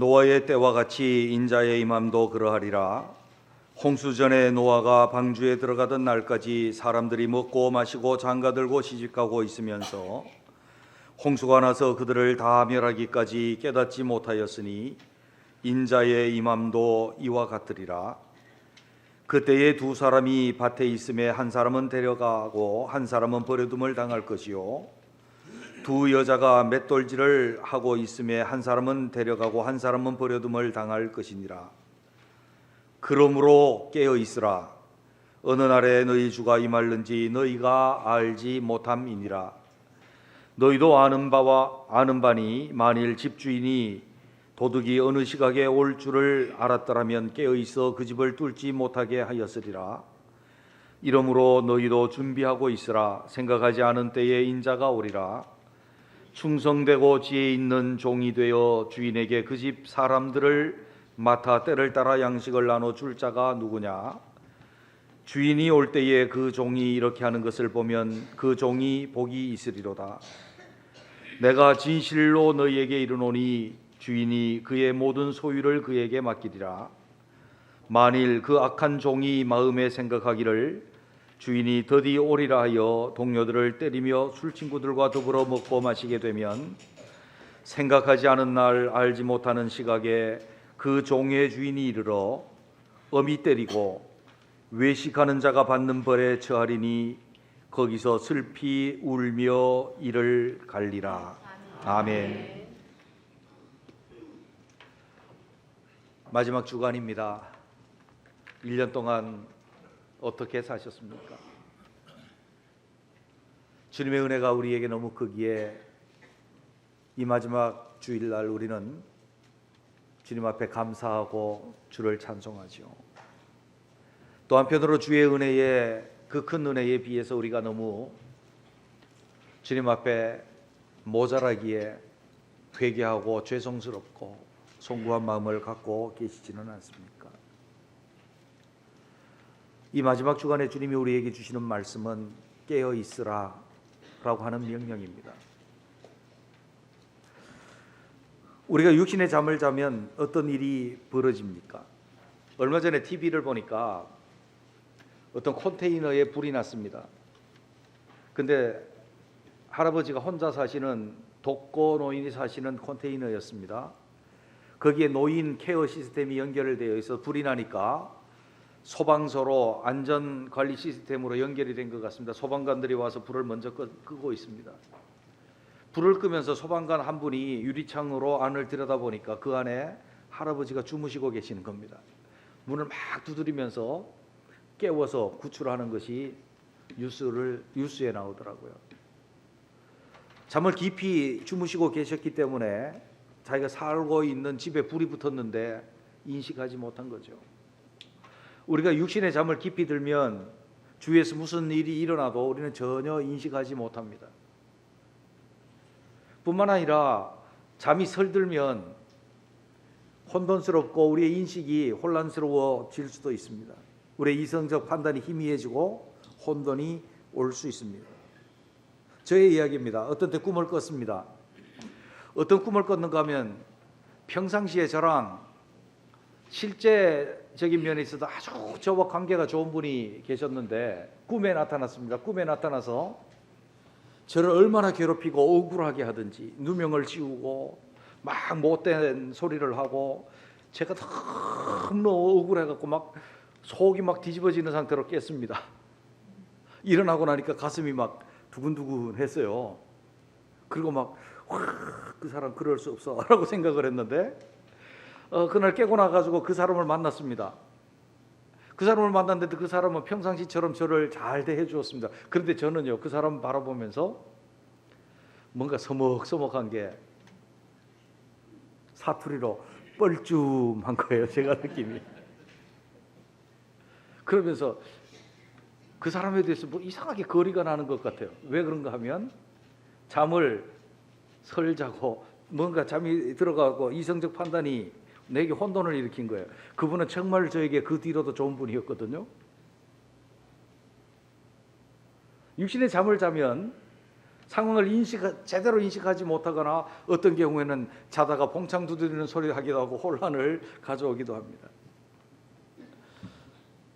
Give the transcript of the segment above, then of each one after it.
노아의 때와 같이 인자의 임함도 그러하리라. 홍수 전에 노아가 방주에 들어가던 날까지 사람들이 먹고 마시고 장가들고 시집가고 있으면서 홍수가 나서 그들을 다 멸하기까지 깨닫지 못하였으니 인자의 임함도 이와 같으리라. 그때에 두 사람이 밭에 있음에 한 사람은 데려가고 한 사람은 버려둠을 당할 것이요, 두 여자가 맷돌질을 하고 있음에 한 사람은 데려가고 한 사람은 버려둠을 당할 것이니라. 그러므로 깨어 있으라. 어느 날에 너희 주가 임할는지 너희가 알지 못함이니라. 너희도 아는 바니 만일 집주인이 도둑이 어느 시각에 올 줄을 알았더라면 깨어 있어 그 집을 뚫지 못하게 하였으리라. 이러므로 너희도 준비하고 있으라. 생각하지 않은 때에 인자가 오리라. 충성되고 지혜 있는 종이 되어 주인에게 그 집 사람들을 맡아 때를 따라 양식을 나눠 줄 자가 누구냐? 주인이 올 때에 그 종이 이렇게 하는 것을 보면 그 종이 복이 있으리로다. 내가 진실로 너희에게 이르노니 주인이 그의 모든 소유를 그에게 맡기리라. 만일 그 악한 종이 마음에 생각하기를 주인이 더디 오리라 하여 동료들을 때리며 술친구들과 더불어 먹고 마시게 되면 생각하지 않은 날 알지 못하는 시각에 그 종의 주인이 이르러 엄히 때리고 외식하는 자가 받는 벌에 처하리니 거기서 슬피 울며 이를 갈리라. 아멘. 마지막 주간입니다. 1년 동안 어떻게 사셨습니까? 주님의 은혜가 우리에게 너무 크기에 이 마지막 주일날 우리는 주님 앞에 감사하고 주를 찬송하죠. 또 한편으로 주의 은혜에, 그 큰 은혜에 비해서 우리가 너무 주님 앞에 모자라기에 회개하고 죄송스럽고 송구한 마음을 갖고 계시지는 않습니까? 이 마지막 주간에 주님이 우리에게 주시는 말씀은 깨어 있으라 라고 하는 명령입니다. 우리가 육신의 잠을 자면 어떤 일이 벌어집니까? 얼마 전에 TV를 보니까 어떤 컨테이너에 불이 났습니다. 근데 할아버지가 혼자 사시는 독거 노인이 사시는 컨테이너였습니다. 거기에 노인 케어 시스템이 연결되어 있어 불이 나니까 소방서로 안전관리 시스템으로 연결이 된 것 같습니다. 소방관들이 와서 불을 먼저 끄고 있습니다. 불을 끄면서 소방관 한 분이 유리창으로 안을 들여다보니까 그 안에 할아버지가 주무시고 계시는 겁니다. 문을 막 두드리면서 깨워서 구출하는 것이 뉴스에 나오더라고요. 잠을 깊이 주무시고 계셨기 때문에 자기가 살고 있는 집에 불이 붙었는데 인식하지 못한 거죠. 우리가 육신의 잠을 깊이 들면 주위에서 무슨 일이 일어나도 우리는 전혀 인식하지 못합니다. 뿐만 아니라 잠이 설들면 혼돈스럽고 우리의 인식이 혼란스러워질 수도 있습니다. 우리의 이성적 판단이 희미해지고 혼돈이 올 수 있습니다. 저의 이야기입니다. 어떤 때 꿈을 꿨습니다. 어떤 꿈을 꿨는가 하면 평상시에 저랑 실제적인 면에 있어서 아주 저와 관계가 좋은 분이 계셨는데 꿈에 나타났습니다. 꿈에 나타나서 저를 얼마나 괴롭히고 억울하게 하든지 누명을 씌우고 막 못된 소리를 하고 제가 너무 억울해갖고 막 속이 막 뒤집어지는 상태로 깼습니다. 일어나고 나니까 가슴이 막 두근두근했어요. 그리고 막 그 사람 그럴 수 없어 라고 생각을 했는데 그날 깨고 나가지고 그 사람을 만났습니다. 그 사람을 만났는데 그 사람은 평상시처럼 저를 잘 대해 주었습니다. 그런데 저는요, 그 사람 바라보면서 뭔가 서먹서먹한 게 사투리로 뻘쭘한 거예요. 제가 느낌이. 그러면서 그 사람에 대해서 뭐 이상하게 거리가 나는 것 같아요. 왜 그런가 하면 잠을 설자고 뭔가 잠이 들어가고 이성적 판단이 내게 혼돈을 일으킨 거예요. 그분은 정말 저에게 그 뒤로도 좋은 분이었거든요. 육신의 잠을 자면 상황을 제대로 인식하지 못하거나 어떤 경우에는 자다가 봉창 두드리는 소리를 하기도 하고 혼란을 가져오기도 합니다.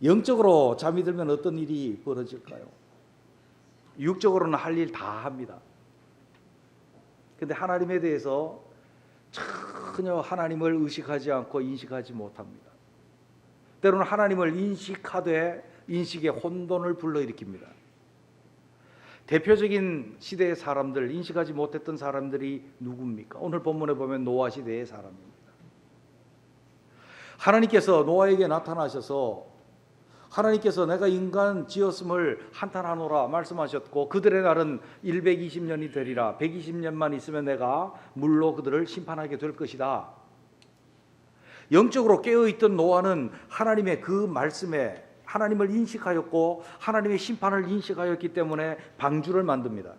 영적으로 잠이 들면 어떤 일이 벌어질까요? 육적으로는 할 일 다 합니다. 근데 하나님에 대해서 전혀 하나님을 의식하지 않고 인식하지 못합니다. 때로는 하나님을 인식하되 인식의 혼돈을 불러일으킵니다. 대표적인 시대의 사람들, 인식하지 못했던 사람들이 누굽니까? 오늘 본문에 보면 노아 시대의 사람입니다. 하나님께서 노아에게 나타나셔서 하나님께서 내가 인간 지었음을 한탄하노라 말씀하셨고 그들의 날은 120년이 되리라. 120년만 있으면 내가 물로 그들을 심판하게 될 것이다. 영적으로 깨어있던 노아는 하나님의 그 말씀에 하나님을 인식하였고 하나님의 심판을 인식하였기 때문에 방주를 만듭니다.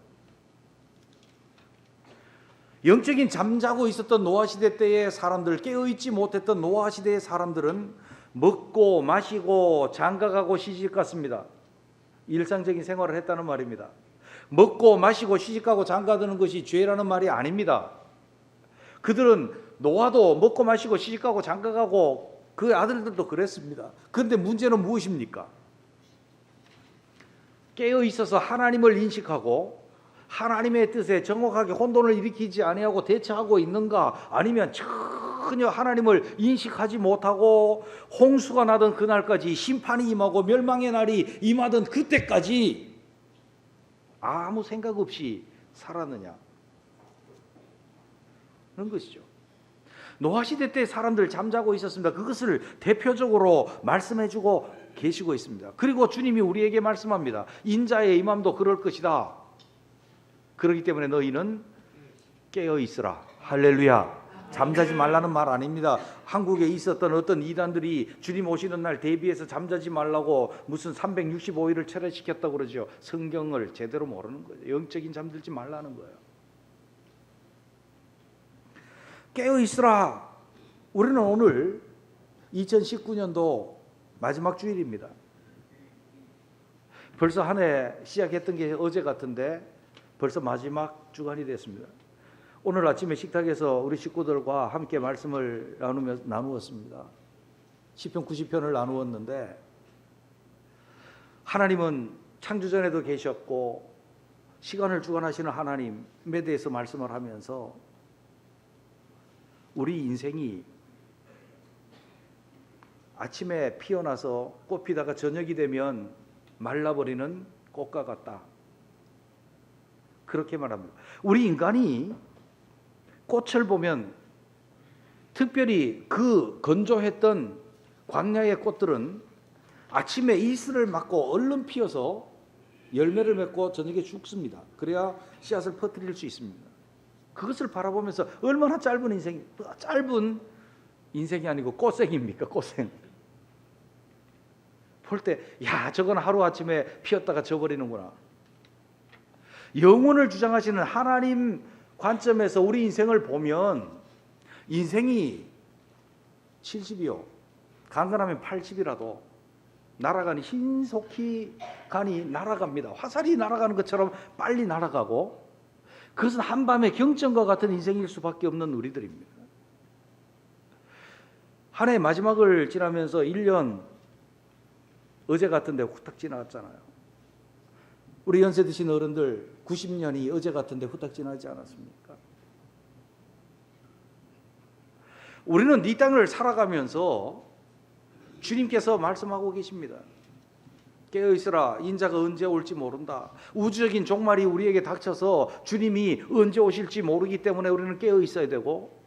영적인 잠자고 있었던 노아 시대 때의 사람들, 깨어있지 못했던 노아 시대의 사람들은 먹고 마시고 장가가고 시집갔습니다. 일상적인 생활을 했다는 말입니다. 먹고 마시고 시집가고 장가드는 것이 죄라는 말이 아닙니다. 그들은 노아도 먹고 마시고 시집가고 장가가고 그 아들들도 그랬습니다. 그런데 문제는 무엇입니까? 깨어있어서 하나님을 인식하고 하나님의 뜻에 정확하게 혼돈을 일으키지 아니하고 대처하고 있는가, 아니면 전혀 하나님을 인식하지 못하고 홍수가 나던 그날까지, 심판이 임하고 멸망의 날이 임하던 그때까지 아무 생각 없이 살았느냐 그런 것이죠. 노아 시대 때 사람들 잠자고 있었습니다. 그것을 대표적으로 말씀해주고 계시고 있습니다. 그리고 주님이 우리에게 말씀합니다. 인자의 임함도 그럴 것이다. 그렇기 때문에 너희는 깨어 있으라. 할렐루야. 잠자지 말라는 말 아닙니다. 한국에 있었던 어떤 이단들이 주님 오시는 날 대비해서 잠자지 말라고 무슨 365일을 철회시켰다고 그러죠. 성경을 제대로 모르는 거예요. 영적인 잠들지 말라는 거예요. 깨어 있으라. 우리는 오늘 2019년도 마지막 주일입니다. 벌써 한 해 시작했던 게 어제 같은데 벌써 마지막 주간이 됐습니다. 오늘 아침에 식탁에서 우리 식구들과 함께 말씀을 나누었습니다. 시편 90편을 나누었는데 하나님은 창조전에도 계셨고 시간을 주관하시는 하나님에 대해서 말씀을 하면서 우리 인생이 아침에 피어나서 꽃 피다가 저녁이 되면 말라버리는 꽃과 같다. 그렇게 말합니다. 우리 인간이 꽃을 보면 특별히 그 건조했던 광야의 꽃들은 아침에 이슬을 맞고 얼른 피어서 열매를 맺고 저녁에 죽습니다. 그래야 씨앗을 퍼뜨릴 수 있습니다. 그것을 바라보면서 얼마나 짧은 인생이 아니고 꽃생입니까? 꽃생. 볼 때 야, 저건 하루아침에 피었다가 져버리는구나. 영혼을 주장하시는 하나님 관점에서 우리 인생을 보면 인생이 70이요 강건하면 80이라도 날아가니 신속히 가니 날아갑니다. 화살이 날아가는 것처럼 빨리 날아가고 그것은 한밤의 경전과 같은 인생일 수밖에 없는 우리들입니다. 한 해 마지막을 지나면서 1년 어제 같은데 후딱 지나갔잖아요. 우리 연세 드신 어른들 90년이 어제 같은데 후딱 지나지 않았습니까? 우리는 이 땅을 살아가면서 주님께서 말씀하고 계십니다. 깨어있으라. 인자가 언제 올지 모른다. 우주적인 종말이 우리에게 닥쳐서 주님이 언제 오실지 모르기 때문에 우리는 깨어있어야 되고,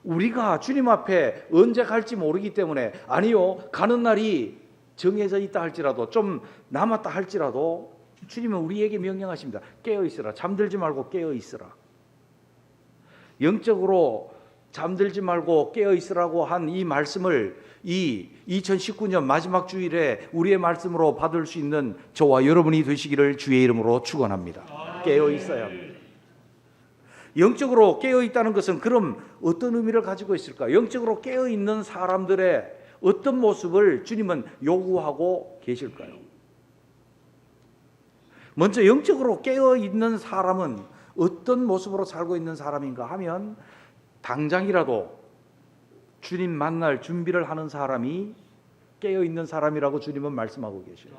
우리가 주님 앞에 언제 갈지 모르기 때문에, 아니요, 가는 날이 정해져 있다 할지라도, 좀 남았다 할지라도 주님은 우리에게 명령하십니다. 깨어있으라. 잠들지 말고 깨어있으라. 영적으로 잠들지 말고 깨어있으라고 한 이 말씀을 이 2019년 마지막 주일에 우리의 말씀으로 받을 수 있는 저와 여러분이 되시기를 주의 이름으로 축원합니다. 깨어있어야 합니다. 영적으로 깨어있다는 것은 그럼 어떤 의미를 가지고 있을까? 영적으로 깨어있는 사람들의 어떤 모습을 주님은 요구하고 계실까요? 먼저 영적으로 깨어 있는 사람은 어떤 모습으로 살고 있는 사람인가 하면 당장이라도 주님 만날 준비를 하는 사람이 깨어 있는 사람이라고 주님은 말씀하고 계셔요.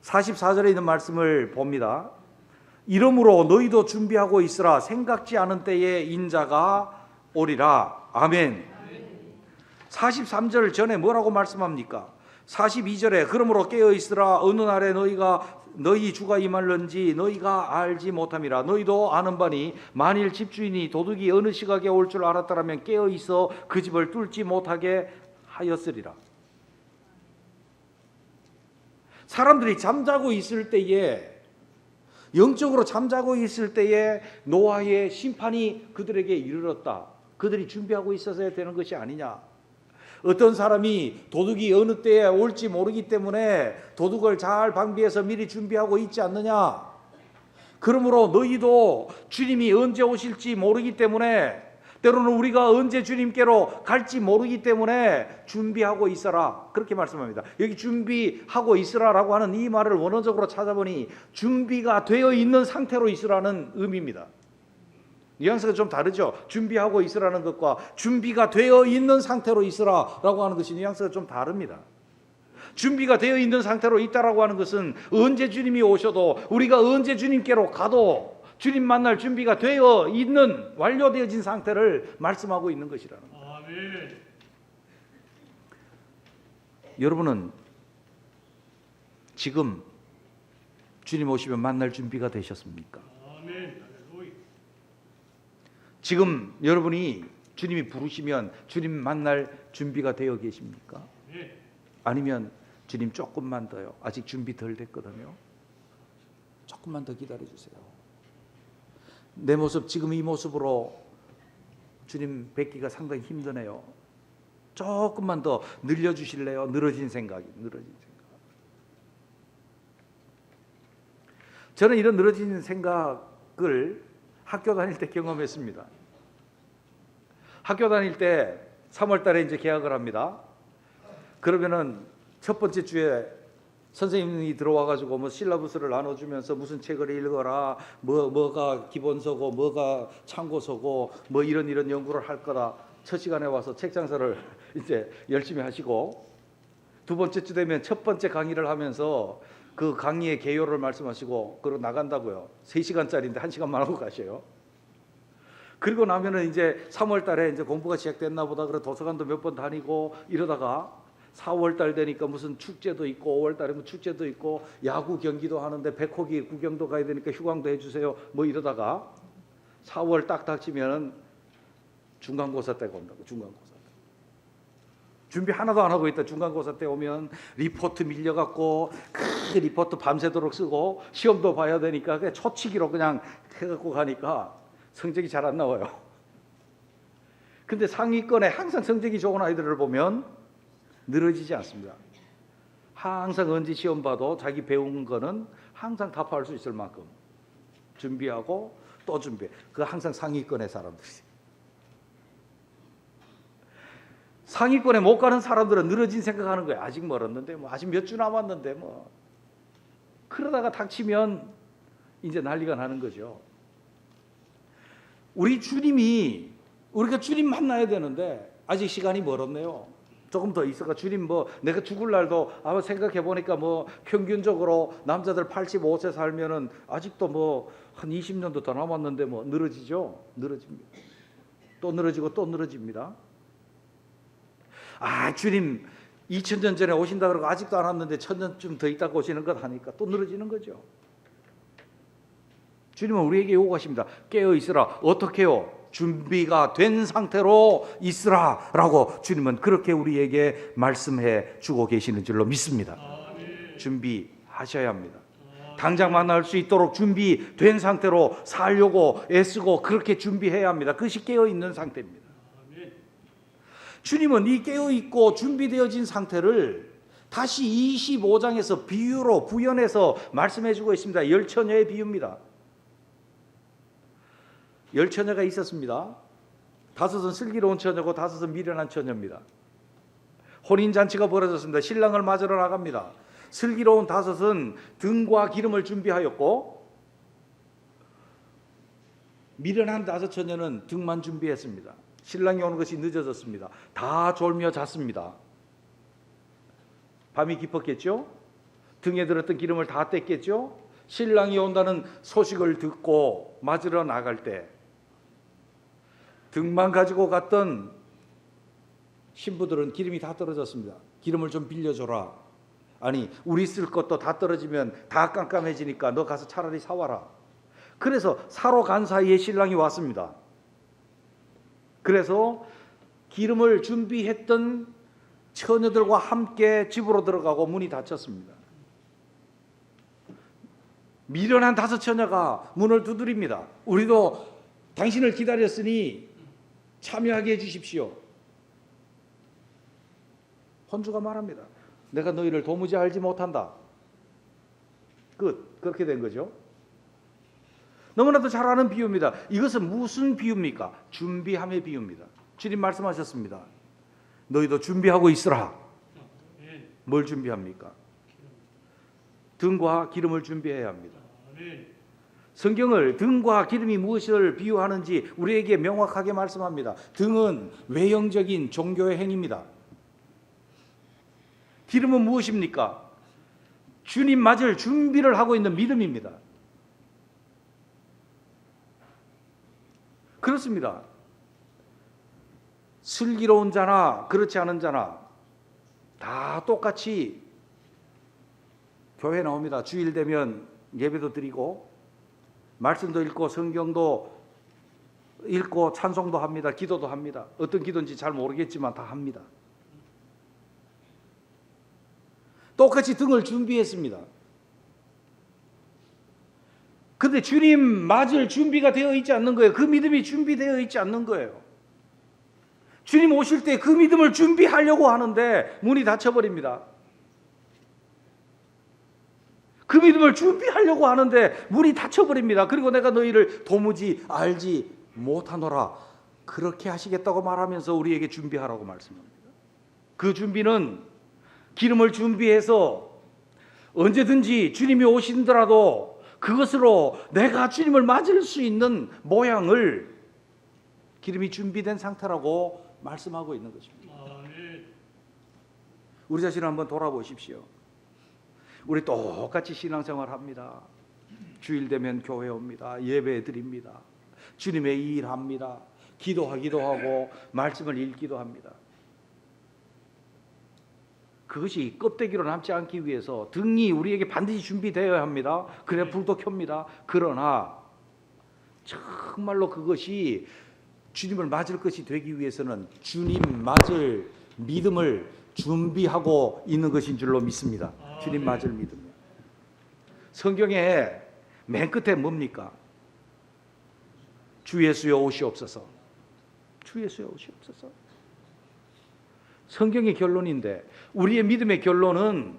44절에 있는 말씀을 봅니다. 이러므로 너희도 준비하고 있으라. 생각지 않은 때에 인자가 오리라. 아멘. 43절 전에 뭐라고 말씀합니까? 42절에 그러므로 깨어 있으라. 어느 날에 너희 주가 임할는지 너희가 알지 못함이라. 너희도 아는 바니 만일 집주인이 도둑이 어느 시각에 올 줄 알았더라면 깨어 있어 그 집을 뚫지 못하게 하였으리라. 사람들이 잠자고 있을 때에, 영적으로 잠자고 있을 때에 노아의 심판이 그들에게 이르렀다. 그들이 준비하고 있어야 되는 것이 아니냐. 어떤 사람이 도둑이 어느 때에 올지 모르기 때문에 도둑을 잘 방비해서 미리 준비하고 있지 않느냐. 그러므로 너희도 주님이 언제 오실지 모르기 때문에, 때로는 우리가 언제 주님께로 갈지 모르기 때문에 준비하고 있어라. 그렇게 말씀합니다. 여기 준비하고 있으라라고 하는 이 말을 원어적으로 찾아보니 준비가 되어 있는 상태로 있으라는 의미입니다. 뉘앙스가 좀 다르죠. 준비하고 있으라는 것과 준비가 되어 있는 상태로 있으라라고 하는 것이 뉘앙스가 좀 다릅니다. 준비가 되어 있는 상태로 있다라고 하는 것은 언제 주님이 오셔도, 우리가 언제 주님께로 가도 주님 만날 준비가 되어 있는, 완료되어진 상태를 말씀하고 있는 것이라는 거예요. 아멘. 여러분은 지금 주님 오시면 만날 준비가 되셨습니까? 아멘. 지금 여러분이 주님이 부르시면 주님 만날 준비가 되어 계십니까? 아니면 주님 조금만 더요, 아직 준비 덜 됐거든요, 조금만 더 기다려 주세요. 내 모습, 지금 이 모습으로 주님 뵙기가 상당히 힘드네요. 조금만 더 늘려주실래요? 늘어진 생각. 저는 이런 늘어진 생각을 학교 다닐 때 경험했습니다. 학교 다닐 때 3월 달에 이제 개학을 합니다. 그러면은 첫 번째 주에 선생님이 들어와가지고 뭐 실라부스를 나눠주면서 무슨 책을 읽어라, 뭐가 기본서고 뭐가 참고서고 뭐 이런 연구를 할 거다. 첫 시간에 와서 책 장사를 이제 열심히 하시고, 두 번째 주 되면 첫 번째 강의를 하면서 그 강의의 개요를 말씀하시고 그러고 나간다고요. 3시간짜리인데 1시간만 하고 가셔요. 그리고 나면은 이제 3월 달에 이제 공부가 시작됐나 보다. 그래 도서관도 몇 번 다니고 이러다가 4월 달 되니까 무슨 축제도 있고 5월 달에 뭐 축제도 있고 야구 경기도 하는데 백호기 구경도 가야 되니까 휴강도 해주세요. 뭐 이러다가 4월 딱 닥치면은 중간고사 때가 온다고. 중간고사 때. 준비 하나도 안 하고 있다. 중간고사 때 오면 리포트 밀려갖고 그 리포트 밤새도록 쓰고 시험도 봐야 되니까 그냥 초치기로 그냥 해갖고 가니까 성적이 잘 안 나와요. 근데 상위권에 항상 성적이 좋은 아이들을 보면 늘어지지 않습니다. 항상 언제 시험 봐도 자기 배운 거는 항상 답할 수 있을 만큼 준비하고 또 준비해. 그 항상 상위권의 사람들이. 상위권에 못 가는 사람들은 늘어진 생각하는 거예요. 아직 멀었는데 뭐, 아직 몇 주 남았는데 뭐. 그러다가 닥치면 이제 난리가 나는 거죠. 우리가 주님 만나야 되는데 아직 시간이 멀었네요. 조금 더 있어가 주님 내가 죽을 날도 아마 생각해 보니까 평균적으로 남자들 85세 살면은 아직도 한 20년도 더 남았는데 늘어지죠. 늘어집니다. 또 늘어지고 또 늘어집니다. 주님 2000년 전에 오신다 그러고 아직도 안 왔는데 1000년쯤 더 있다가 오시는 것 하니까 또 늘어지는 거죠. 주님은 우리에게 요구하십니다. 깨어 있으라. 어떻게 해요? 준비가 된 상태로 있으라라고 주님은 그렇게 우리에게 말씀해 주고 계시는 줄로 믿습니다. 준비하셔야 합니다. 당장 만날 수 있도록 준비된 상태로 살려고 애쓰고 그렇게 준비해야 합니다. 그것이 깨어 있는 상태입니다. 주님은 이 깨어 있고 준비되어진 상태를 다시 25장에서 비유로 부연해서 말씀해 주고 있습니다. 열처녀의 비유입니다. 열처녀가 있었습니다. 5은 슬기로운 처녀고 5은 미련한 처녀입니다. 혼인잔치가 벌어졌습니다. 신랑을 맞으러 나갑니다. 슬기로운 다섯은 등과 기름을 준비하였고 미련한 다섯 처녀는 등만 준비했습니다. 신랑이 오는 것이 늦어졌습니다. 다 졸며 잤습니다. 밤이 깊었겠죠? 등에 들었던 기름을 다 뗐겠죠? 신랑이 온다는 소식을 듣고 맞으러 나갈 때 등만 가지고 갔던 신부들은 기름이 다 떨어졌습니다. 기름을 좀 빌려줘라. 아니, 우리 쓸 것도 다 떨어지면 다 깜깜해지니까 너 가서 차라리 사와라. 그래서 사러 간 사이에 신랑이 왔습니다. 그래서 기름을 준비했던 처녀들과 함께 집으로 들어가고 문이 닫혔습니다. 미련한 다섯 처녀가 문을 두드립니다. 우리도 당신을 기다렸으니 참여하게 해주십시오. 혼주가 말합니다. 내가 너희를 도무지 알지 못한다. 끝. 그렇게 된 거죠. 너무나도 잘 아는 비유입니다. 이것은 무슨 비유입니까? 준비함의 비유입니다. 주님 말씀하셨습니다. 너희도 준비하고 있으라. 뭘 준비합니까? 등과 기름을 준비해야 합니다. 성경을 등과 기름이 무엇을 비유하는지 우리에게 명확하게 말씀합니다. 등은 외형적인 종교의 행위입니다. 기름은 무엇입니까? 주님 맞을 준비를 하고 있는 믿음입니다. 그렇습니다. 슬기로운 자나 그렇지 않은 자나 다 똑같이 교회 나옵니다. 주일 되면 예배도 드리고 말씀도 읽고 성경도 읽고 찬송도 합니다. 기도도 합니다. 어떤 기도인지 잘 모르겠지만 다 합니다. 똑같이 등을 준비했습니다. 그런데 주님 맞을 준비가 되어 있지 않는 거예요. 그 믿음이 준비되어 있지 않는 거예요. 주님 오실 때 그 믿음을 준비하려고 하는데 문이 닫혀버립니다. 그 믿음을 준비하려고 하는데 문이 닫혀버립니다. 그리고 내가 너희를 도무지 알지 못하노라. 그렇게 하시겠다고 말하면서 우리에게 준비하라고 말씀합니다. 그 준비는 기름을 준비해서 언제든지 주님이 오신더라도 그것으로 내가 주님을 맞을 수 있는 모양을 기름이 준비된 상태라고 말씀하고 있는 것입니다. 우리 자신을 한번 돌아보십시오. 우리 똑같이 신앙생활 합니다. 주일 되면 교회 옵니다. 예배 드립니다. 주님의 일 합니다. 기도하기도 하고 말씀을 읽기도 합니다. 그것이 껍데기로 남지 않기 위해서 등이 우리에게 반드시 준비되어야 합니다. 그래야 불도 켭니다. 그러나 정말로 그것이 주님을 맞을 것이 되기 위해서는 주님 맞을 믿음을 준비하고 있는 것인 줄로 믿습니다. 주님 맞을 믿음이요. 성경에 맨 끝에 뭡니까? 주 예수여 오시옵소서. 주 예수여 오시옵소서. 성경의 결론인데 우리의 믿음의 결론은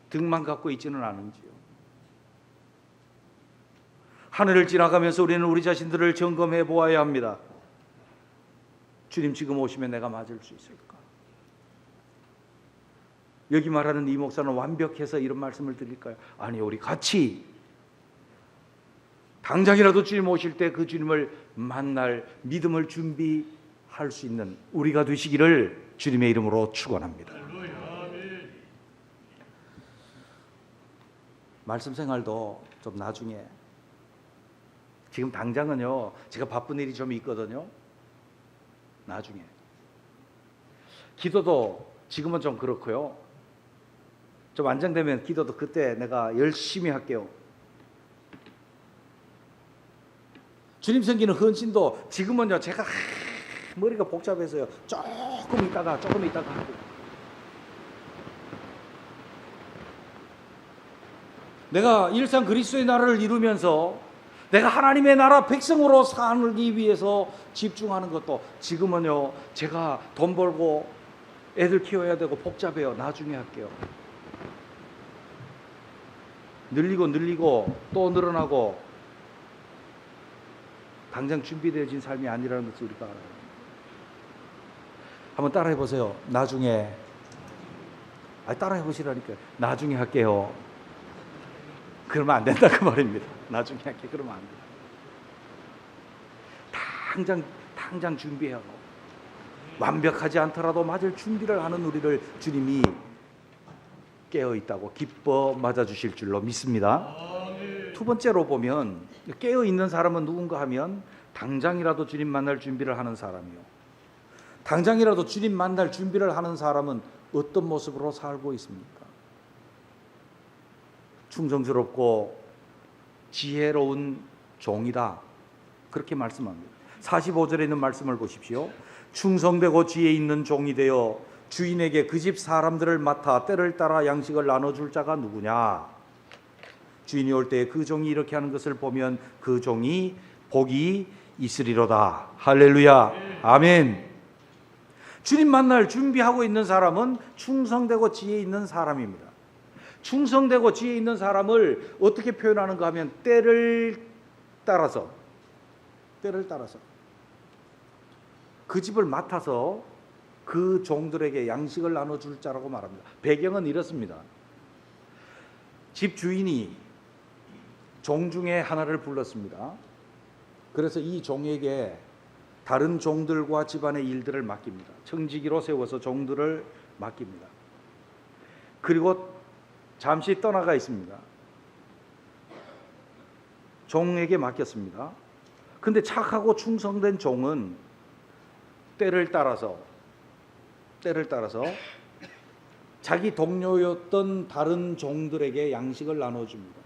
등만 갖고 있지는 않은지요. 하늘을 지나가면서 우리는 우리 자신들을 점검해 보아야 합니다. 주님 지금 오시면 내가 맞을 수 있을까? 여기 말하는 이 목사는 완벽해서 이런 말씀을 드릴까요? 아니요, 우리 같이 당장이라도 주님 오실 때 그 주님을 만날 믿음을 준비할 수 있는 우리가 되시기를 주님의 이름으로 축원합니다. 말씀 생활도 좀 나중에, 지금 당장은요 제가 바쁜 일이 좀 있거든요. 나중에 기도도 지금은 좀 그렇고요. 좀 안정되면 기도도 그때 내가 열심히 할게요. 주님 섬기는 헌신도 지금은요 제가 머리가 복잡해서요 조금 있다가 하고, 내가 일상 그리스도의 나라를 이루면서 내가 하나님의 나라 백성으로 살기 위해서 집중하는 것도 지금은요 제가 돈 벌고 애들 키워야 되고 복잡해요. 나중에 할게요. 늘리고 또 늘어나고 당장 준비되어진 삶이 아니라는 것을 우리가 알아요. 한번 따라해 보세요. 나중에 따라해 보시라니까요. 나중에 할게요. 그러면 안 된다 그 말입니다. 나중에 할게 그러면 안 돼. 당장 준비하고 완벽하지 않더라도 맞을 준비를 하는 우리를 주님이 깨어 있다고 기뻐 맞아 주실 줄로 믿습니다. 두 번째로 보면 깨어 있는 사람은 누군가 하면 당장이라도 주님 만날 준비를 하는 사람이요. 당장이라도 주님 만날 준비를 하는 사람은 어떤 모습으로 살고 있습니까? 충성스럽고 지혜로운 종이다. 그렇게 말씀합니다. 45절에 있는 말씀을 보십시오. 충성되고 지혜 있는 종이 되어 주인에게 그 집 사람들을 맡아 때를 따라 양식을 나눠줄 자가 누구냐? 주인이 올 때 그 종이 이렇게 하는 것을 보면 그 종이 복이 있으리로다. 할렐루야. 아멘. 주님 만날 준비하고 있는 사람은 충성되고 지혜 있는 사람입니다. 충성되고 지혜 있는 사람을 어떻게 표현하는가 하면 때를 따라서 그 집을 맡아서 그 종들에게 양식을 나눠줄 자라고 말합니다. 배경은 이렇습니다. 집 주인이 종 중에 하나를 불렀습니다. 그래서 이 종에게 다른 종들과 집안의 일들을 맡깁니다. 청지기로 세워서 종들을 맡깁니다. 그리고 잠시 떠나가 있습니다. 종에게 맡겼습니다. 근데 착하고 충성된 종은 때를 따라서 자기 동료였던 다른 종들에게 양식을 나눠줍니다.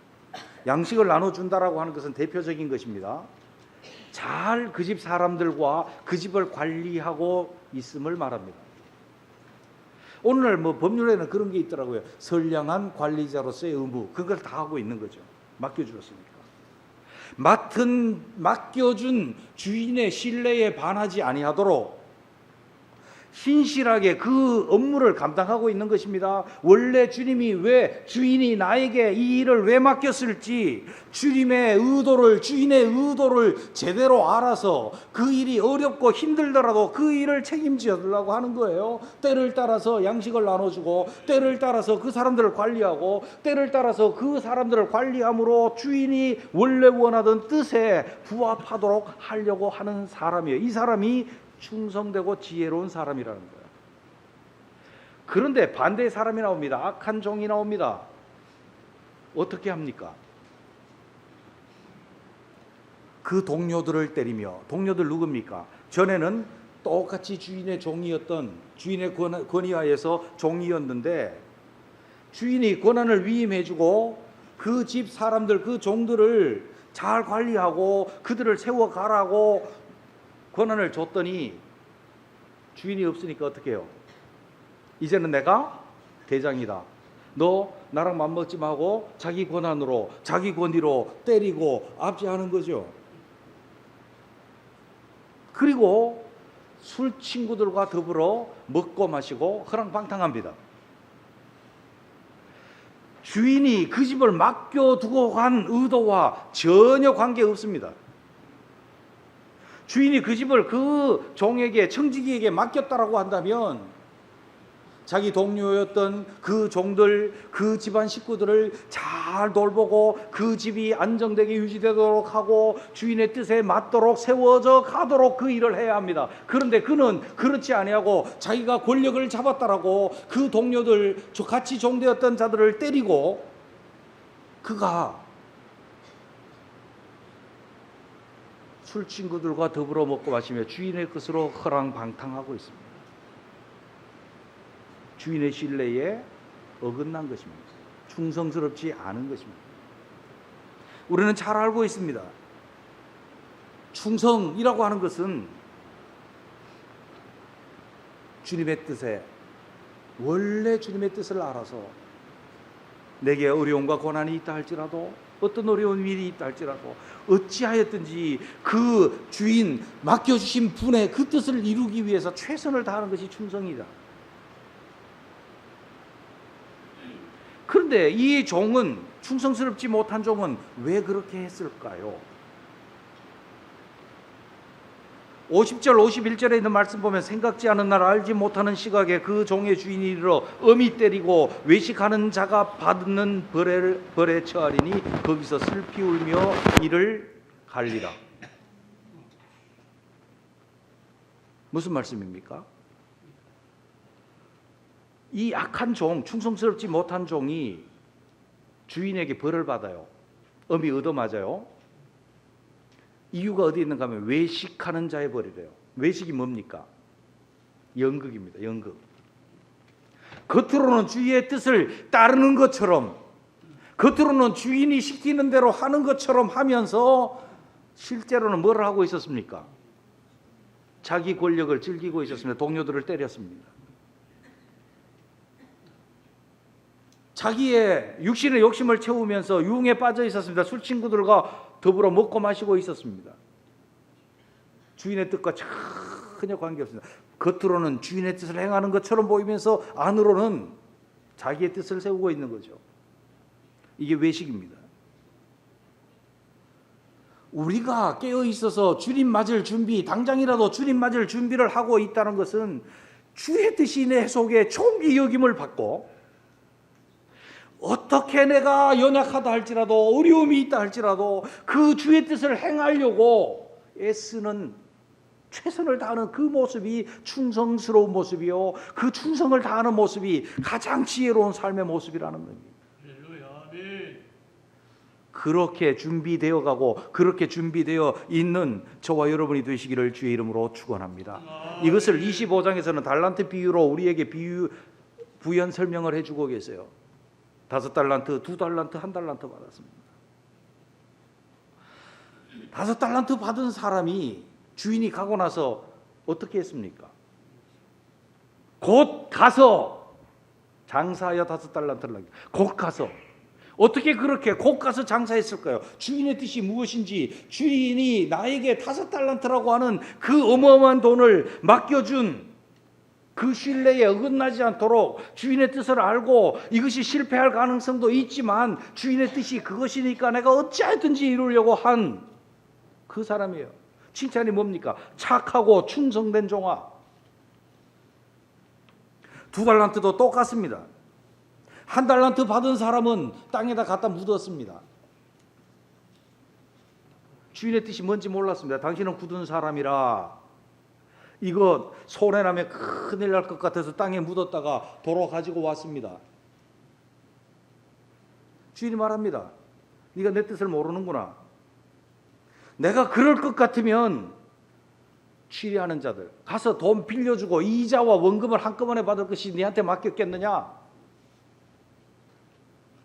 양식을 나눠준다라고 하는 것은 대표적인 것입니다. 잘 그 집 사람들과 그 집을 관리하고 있음을 말합니다. 오늘날 법률에는 그런 게 있더라고요. 선량한 관리자로서의 의무, 그걸 다 하고 있는 거죠. 맡겨주었으니까. 맡겨준 주인의 신뢰에 반하지 아니하도록 신실하게 그 업무를 감당하고 있는 것입니다. 원래 주인이 나에게 이 일을 왜 맡겼을지 주인의 의도를 제대로 알아서 그 일이 어렵고 힘들더라도 그 일을 책임지려고 하는 거예요. 때를 따라서 양식을 나눠주고, 때를 따라서 그 사람들을 관리하고, 때를 따라서 그 사람들을 관리함으로 주인이 원래 원하던 뜻에 부합하도록 하려고 하는 사람이에요. 이 사람이 충성되고 지혜로운 사람이라는 거예요. 그런데 반대의 사람이 나옵니다. 악한 종이 나옵니다. 어떻게 합니까? 그 동료들을 때리며, 동료들 누굽니까? 전에는 똑같이 주인의 종이었던, 주인의 권위하에서 종이었는데 주인이 권한을 위임해주고 그 집 사람들, 그 종들을 잘 관리하고 그들을 세워가라고 권한을 줬더니 주인이 없으니까 어떻게 해요? 이제는 내가 대장이다. 너 나랑 맞먹지 말고 자기 권한으로, 자기 권위로 때리고 압제하는 거죠. 그리고 술 친구들과 더불어 먹고 마시고 허랑방탕합니다. 주인이 그 집을 맡겨두고 간 의도와 전혀 관계없습니다. 주인이 그 집을 그 종에게, 청지기에게 맡겼다라고 한다면 자기 동료였던 그 종들, 그 집안 식구들을 잘 돌보고 그 집이 안정되게 유지되도록 하고 주인의 뜻에 맞도록 세워져 가도록 그 일을 해야 합니다. 그런데 그는 그렇지 아니하고 자기가 권력을 잡았다라고 그 동료들, 같이 종되었던 자들을 때리고 그가 술 친구들과 더불어 먹고 마시며 주인의 것으로 허랑방탕하고 있습니다. 주인의 신뢰에 어긋난 것입니다. 충성스럽지 않은 것입니다. 우리는 잘 알고 있습니다. 충성이라고 하는 것은 주님의 뜻에, 원래 주님의 뜻을 알아서 내게 어려움과 고난이 있다 할지라도, 어떤 어려운 일이 있다 할지라도 어찌하였든지 그 주인 맡겨주신 분의 그 뜻을 이루기 위해서 최선을 다하는 것이 충성이다. 그런데 이 종은, 충성스럽지 못한 종은 왜 그렇게 했을까요? 50절 51절에 있는 말씀 보면 생각지 않은 날 알지 못하는 시각에 그 종의 주인이 이르러 엄히 때리고 외식하는 자가 받는 벌에 처하리니 거기서 슬피 울며 이를 갈리라. 무슨 말씀입니까? 이 악한 종, 충성스럽지 못한 종이 주인에게 벌을 받아요. 엄히 얻어맞아요. 이유가 어디 있는가 하면 외식하는 자의 벌이래요. 외식이 뭡니까? 연극입니다. 연극. 겉으로는 주인의 뜻을 따르는 것처럼, 겉으로는 주인이 시키는 대로 하는 것처럼 하면서 실제로는 뭘 하고 있었습니까? 자기 권력을 즐기고 있었습니다. 동료들을 때렸습니다. 자기의 육신의 욕심을 채우면서 유흥에 빠져 있었습니다. 술 친구들과 더불어 먹고 마시고 있었습니다. 주인의 뜻과 전혀 관계없습니다. 겉으로는 주인의 뜻을 행하는 것처럼 보이면서 안으로는 자기의 뜻을 세우고 있는 거죠. 이게 외식입니다. 우리가 깨어 있어서 주님 맞을 준비, 당장이라도 주님 맞을 준비를 하고 있다는 것은 주의 뜻이 내 속에 총기 여김을 받고, 어떻게 내가 연약하다 할지라도 어려움이 있다 할지라도 그 주의 뜻을 행하려고 애쓰는, 최선을 다하는 그 모습이 충성스러운 모습이요, 그 충성을 다하는 모습이 가장 지혜로운 삶의 모습이라는 겁니다. 그렇게 준비되어 가고 그렇게 준비되어 있는 저와 여러분이 되시기를 주의 이름으로 축원합니다. 이것을 25장에서는 달란트 비유로 우리에게 부연 설명을 해주고 계세요. 5달란트, 2달란트, 1달란트 받았습니다. 5달란트 받은 사람이 주인이 가고 나서 어떻게 했습니까? 곧 가서 장사하여 5달란트를 곧 가서, 어떻게 그렇게 곧 가서 장사했을까요? 주인의 뜻이 무엇인지, 주인이 나에게 5달란트라고 하는 그 어마어마한 돈을 맡겨준 그 신뢰에 어긋나지 않도록 주인의 뜻을 알고, 이것이 실패할 가능성도 있지만 주인의 뜻이 그것이니까 내가 어찌하든지 이루려고 한 그 사람이에요. 칭찬이 뭡니까? 착하고 충성된 종아. 2달란트도 똑같습니다. 1달란트 받은 사람은 땅에다 갖다 묻었습니다. 주인의 뜻이 뭔지 몰랐습니다. 당신은 굳은 사람이라 이거 손해나면 큰일 날 것 같아서 땅에 묻었다가 도로 가지고 왔습니다. 주인이 말합니다. 네가 내 뜻을 모르는구나. 내가 그럴 것 같으면 취리하는 자들 가서 돈 빌려주고 이자와 원금을 한꺼번에 받을 것이 네한테 맡겼겠느냐?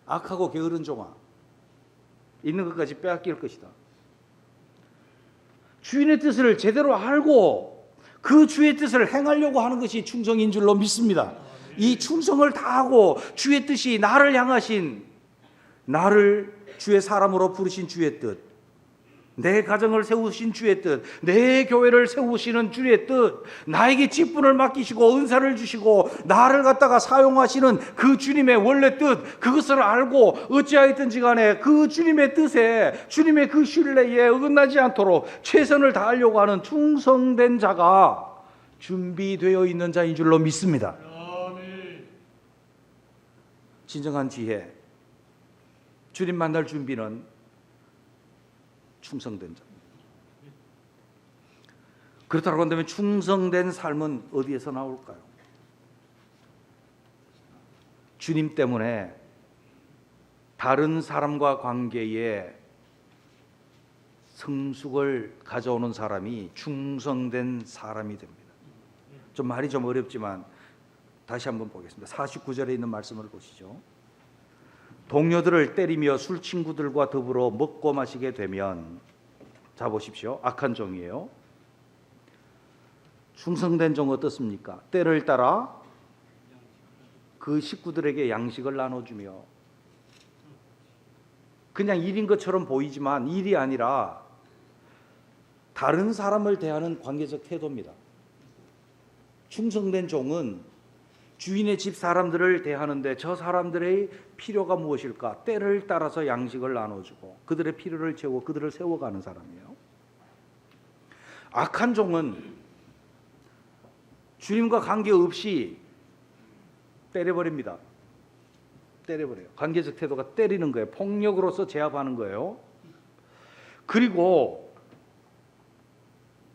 악하고 게으른 종아, 있는 것까지 빼앗길 것이다. 주인의 뜻을 제대로 알고 그 주의 뜻을 행하려고 하는 것이 충성인 줄로 믿습니다. 이 충성을 다하고 주의 뜻이 나를 향하신, 나를 주의 사람으로 부르신 주의 뜻, 내 가정을 세우신 주의 뜻, 내 교회를 세우시는 주의 뜻, 나에게 직분을 맡기시고 은사를 주시고 나를 갖다가 사용하시는 그 주님의 원래 뜻, 그것을 알고 어찌하였든지 간에 그 주님의 뜻에, 주님의 그 신뢰에 어긋나지 않도록 최선을 다하려고 하는 충성된 자가 준비되어 있는 자인 줄로 믿습니다. 진정한 지혜, 주님 만날 준비는 충성된 자. 그렇다고 한다면 충성된 삶은 어디에서 나올까요? 주님 때문에 다른 사람과 관계에 성숙을 가져오는 사람이 충성된 사람이 됩니다. 좀 말이 좀 어렵지만 다시 한번 보겠습니다. 49절에 있는 말씀을 보시죠. 동료들을 때리며 술 친구들과 더불어 먹고 마시게 되면, 자 보십시오. 악한 종이에요. 충성된 종 어떻습니까? 때를 따라 그 식구들에게 양식을 나눠주며, 그냥 일인 것처럼 보이지만 일이 아니라 다른 사람을 대하는 관계적 태도입니다. 충성된 종은 주인의 집 사람들을 대하는데 저 사람들의 필요가 무엇일까? 때를 따라서 양식을 나눠주고 그들의 필요를 채우고 그들을 세워가는 사람이에요. 악한 종은 주님과 관계없이 때려버립니다. 때려버려요. 관계적 태도가 때리는 거예요. 폭력으로서 제압하는 거예요. 그리고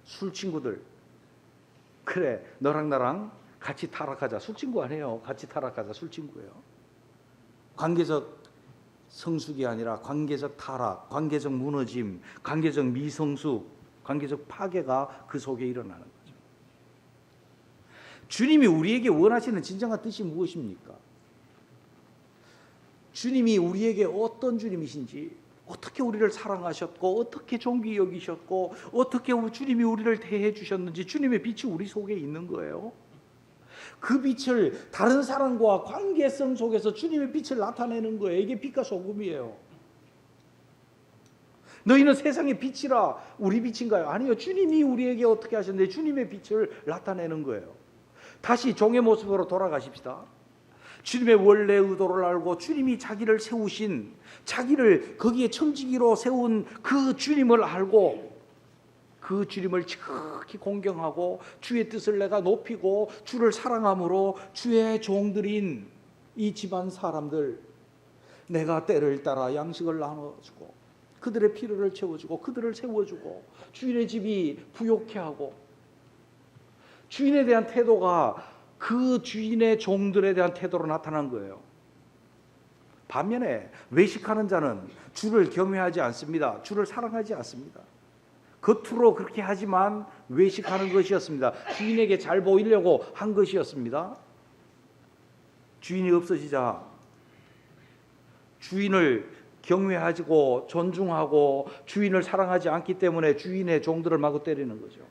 술친구들, 그래 너랑 나랑 같이 타락하자. 술친구 아니에요. 같이 타락하자. 술친구예요. 관계적 성숙이 아니라 관계적 타락, 관계적 무너짐, 관계적 미성숙, 관계적 파괴가 그 속에 일어나는 거죠. 주님이 우리에게 원하시는 진정한 뜻이 무엇입니까? 주님이 우리에게 어떤 주님이신지, 어떻게 우리를 사랑하셨고, 어떻게 존귀 여기셨고, 어떻게 주님이 우리를 대해 주셨는지, 주님의 빛이 우리 속에 있는 거예요. 그 빛을 다른 사람과 관계성 속에서 주님의 빛을 나타내는 거예요. 이게 빛과 소금이에요. 너희는 세상의 빛이라. 우리 빛인가요? 아니요. 주님이 우리에게 어떻게 하셨는데 주님의 빛을 나타내는 거예요. 다시 종의 모습으로 돌아가십시다. 주님의 원래 의도를 알고 주님이 자기를 세우신, 자기를 거기에 청지기로 세운 그 주님을 알고 그 주님을 지극히 공경하고 주의 뜻을 내가 높이고 주를 사랑함으로 주의 종들인 이 집안 사람들, 내가 때를 따라 양식을 나눠주고 그들의 필요를 채워주고 그들을 세워주고 주인의 집이 부욕해 하고, 주인에 대한 태도가 그 주인의 종들에 대한 태도로 나타난 거예요. 반면에 외식하는 자는 주를 경외하지 않습니다. 주를 사랑하지 않습니다. 겉으로 그렇게 하지만 외식하는 것이었습니다. 주인에게 잘 보이려고 한 것이었습니다. 주인이 없어지자 주인을 경외하고 존중하고 주인을 사랑하지 않기 때문에 주인의 종들을 마구 때리는 거죠.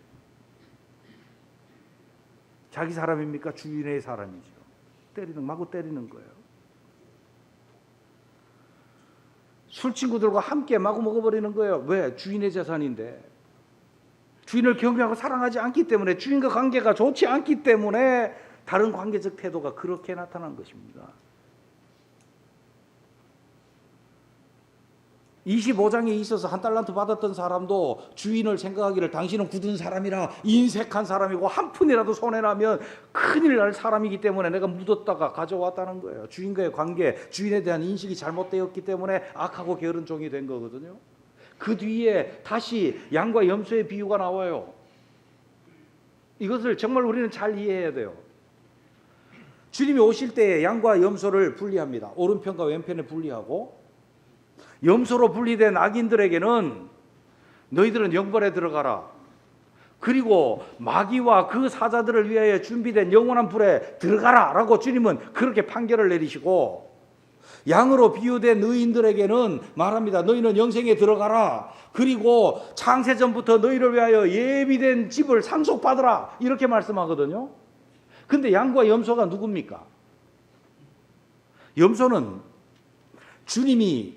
자기 사람입니까? 주인의 사람이죠. 마구 때리는 거예요. 술 친구들과 함께 마구 먹어버리는 거예요. 왜? 주인의 재산인데. 주인을 경외하고 사랑하지 않기 때문에, 주인과 관계가 좋지 않기 때문에 다른 관계적 태도가 그렇게 나타난 것입니다. 25장에 있어서 한 달란트 받았던 사람도 주인을 생각하기를 당신은 굳은 사람이라 인색한 사람이고 한 푼이라도 손해나면 큰일 날 사람이기 때문에 내가 묻었다가 가져왔다는 거예요. 주인과의 관계, 주인에 대한 인식이 잘못되었기 때문에 악하고 게으른 종이 된 거거든요. 그 뒤에 다시 양과 염소의 비유가 나와요. 이것을 정말 우리는 잘 이해해야 돼요. 주님이 오실 때에 양과 염소를 분리합니다. 오른편과 왼편에 분리하고, 염소로 분리된 악인들에게는 너희들은 영벌에 들어가라. 그리고 마귀와 그 사자들을 위하여 준비된 영원한 불에 들어가라 라고 주님은 그렇게 판결을 내리시고, 양으로 비유된 의인들에게는 말합니다. 너희는 영생에 들어가라. 그리고 창세전부터 너희를 위하여 예비된 집을 상속받으라. 이렇게 말씀하거든요. 근데 양과 염소가 누굽니까? 염소는 주님이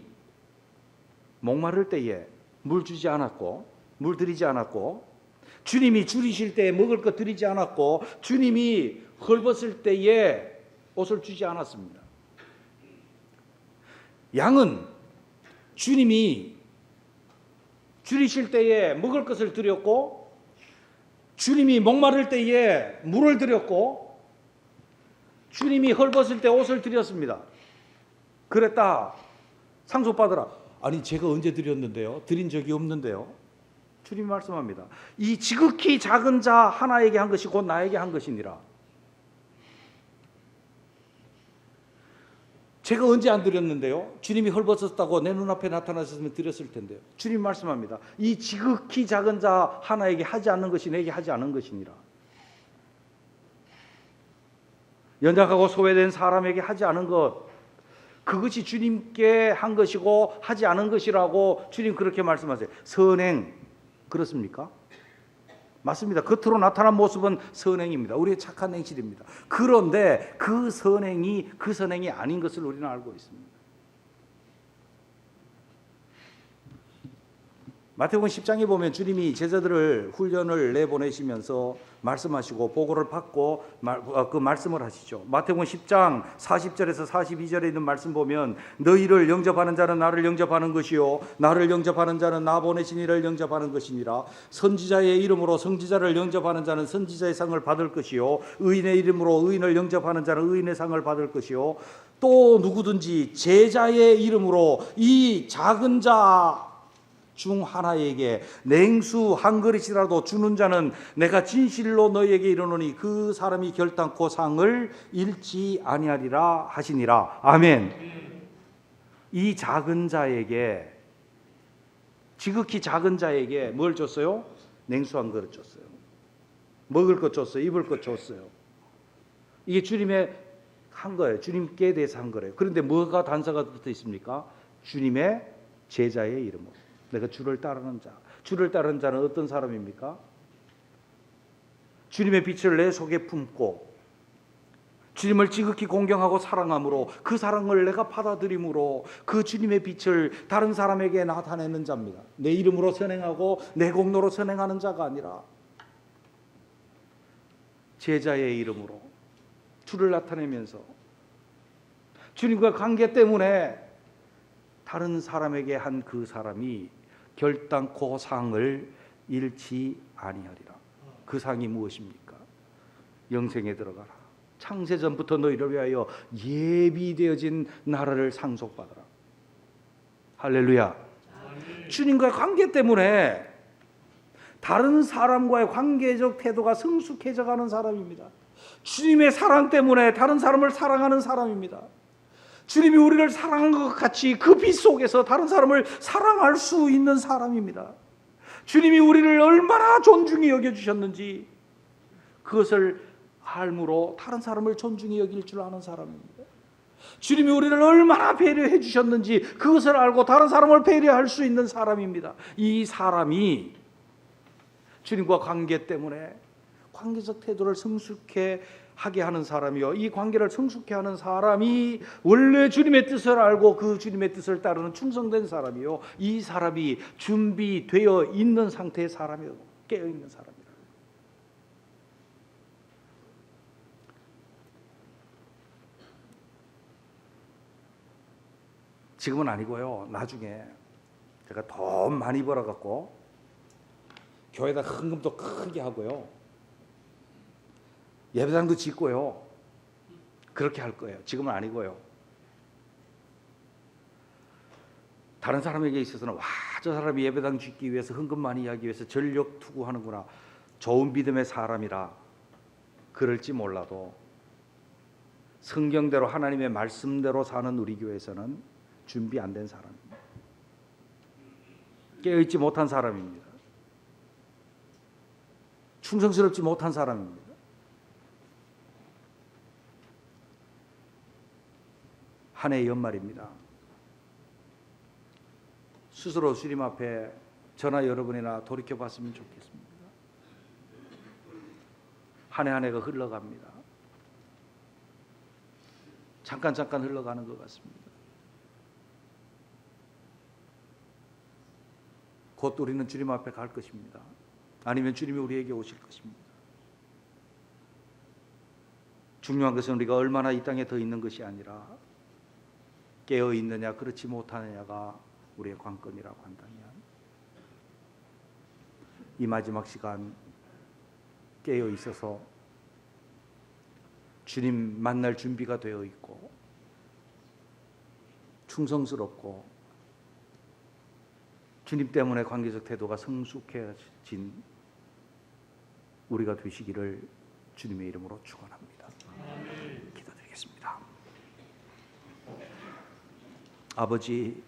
목마를 때에 물 주지 않았고, 물 드리지 않았고, 주님이 줄이실 때에 먹을 것 드리지 않았고, 주님이 헐벗을 때에 옷을 주지 않았습니다. 양은 주님이 줄이실 때에 먹을 것을 드렸고, 주님이 목마를 때에 물을 드렸고, 주님이 헐벗을 때 옷을 드렸습니다. 그랬다. 상속받으라. 아니 제가 언제 드렸는데요? 드린 적이 없는데요. 주님이 말씀합니다. 이 지극히 작은 자 하나에게 한 것이 곧 나에게 한 것이니라. 제가 언제 안 드렸는데요? 주님이 헐벗었다고 내 눈앞에 나타나셨으면 드렸을 텐데요. 주님 말씀합니다. 이 지극히 작은 자 하나에게 하지 않는 것이 내게 하지 않은 것이니라. 연약하고 소외된 사람에게 하지 않은 것, 그것이 주님께 한 것이고 하지 않은 것이라고 주님 그렇게 말씀하세요. 선행, 그렇습니까? 맞습니다. 겉으로 나타난 모습은 선행입니다. 우리의 착한 행실입니다. 그런데 그 선행이 아닌 것을 우리는 알고 있습니다. 마태복음 10장에 보면 주님이 제자들을 훈련을 내보내시면서 말씀하시고 보고를 받고 그 말씀을 하시죠. 마태복음 10장 40절에서 42절에 있는 말씀 보면 너희를 영접하는 자는 나를 영접하는 것이요 나를 영접하는 자는 나 보내신 이를 영접하는 것이니라. 선지자의 이름으로 선지자를 영접하는 자는 선지자의 상을 받을 것이요 의인의 이름으로 의인을 영접하는 자는 의인의 상을 받을 것이요 또 누구든지 제자의 이름으로 이 작은 자 중 하나에게 냉수 한 그릇이라도 주는 자는 내가 진실로 너희에게 이르노니 그 사람이 결단코 상을 잃지 아니하리라 하시니라. 아멘. 이 작은 자에게, 지극히 작은 자에게 뭘 줬어요? 냉수 한 그릇 줬어요. 먹을 것 줬어요. 입을 것 줬어요. 이게 주님의 한 거예요. 주님께 대해서 한 거예요. 그런데 뭐가 단서가 붙어 있습니까? 주님의 제자의 이름으로. 내가 주를 따르는 자. 주를 따르는 자는 어떤 사람입니까? 주님의 빛을 내 속에 품고 주님을 지극히 공경하고 사랑함으로 그 사랑을 내가 받아들임으로 그 주님의 빛을 다른 사람에게 나타내는 자입니다. 내 이름으로 선행하고 내 공로로 선행하는 자가 아니라 제자의 이름으로 주를 나타내면서 주님과 관계 때문에 다른 사람에게 한 그 사람이 결단코 상을 잃지 아니하리라. 그 상이 무엇입니까? 영생에 들어가라. 창세전부터 너희를 위하여 예비되어진 나라를 상속받아라. 할렐루야. 주님과의 관계 때문에 다른 사람과의 관계적 태도가 성숙해져 가는 사람입니다. 주님의 사랑 때문에 다른 사람을 사랑하는 사람입니다. 주님이 우리를 사랑한 것 같이 그 빛 속에서 다른 사람을 사랑할 수 있는 사람입니다. 주님이 우리를 얼마나 존중히 여겨주셨는지 그것을 알므로 다른 사람을 존중히 여길 줄 아는 사람입니다. 주님이 우리를 얼마나 배려해 주셨는지 그것을 알고 다른 사람을 배려할 수 있는 사람입니다. 이 사람이 주님과 관계 때문에 관계적 태도를 성숙해 하게 하는 사람이요, 이 관계를 성숙해 하는 사람이 원래 주님의 뜻을 알고 그 주님의 뜻을 따르는 충성된 사람이요, 이 사람이 준비되어 있는 상태의 사람이요, 깨어 있는 사람이다. 지금은 아니고요, 나중에 제가 돈 많이 벌어갖고 교회에다 헌금도 크게 하고요, 예배당도 짓고요, 그렇게 할 거예요. 지금은 아니고요. 다른 사람에게 있어서는 와, 저 사람이 예배당 짓기 위해서 헌금 많이 하기 위해서 전력 투구하는구나, 좋은 믿음의 사람이라 그럴지 몰라도 성경대로 하나님의 말씀대로 사는 우리 교회에서는 준비 안 된 사람입니다. 깨어있지 못한 사람입니다. 충성스럽지 못한 사람입니다. 한 해의 연말입니다. 스스로 주님 앞에 저나 여러분이나 돌이켜봤으면 좋겠습니다. 한 해 한 해가 흘러갑니다. 잠깐 흘러가는 것 같습니다. 곧 우리는 주님 앞에 갈 것입니다. 아니면 주님이 우리에게 오실 것입니다. 중요한 것은 우리가 얼마나 이 땅에 더 있는 것이 아니라 깨어 있느냐 그렇지 못하느냐가 우리의 관건이라고 한다면, 이 마지막 시간 깨어 있어서 주님 만날 준비가 되어 있고 충성스럽고 주님 때문에 관계적 태도가 성숙해진 우리가 되시기를 주님의 이름으로 축원합니다. 기도드리겠습니다. 아버지,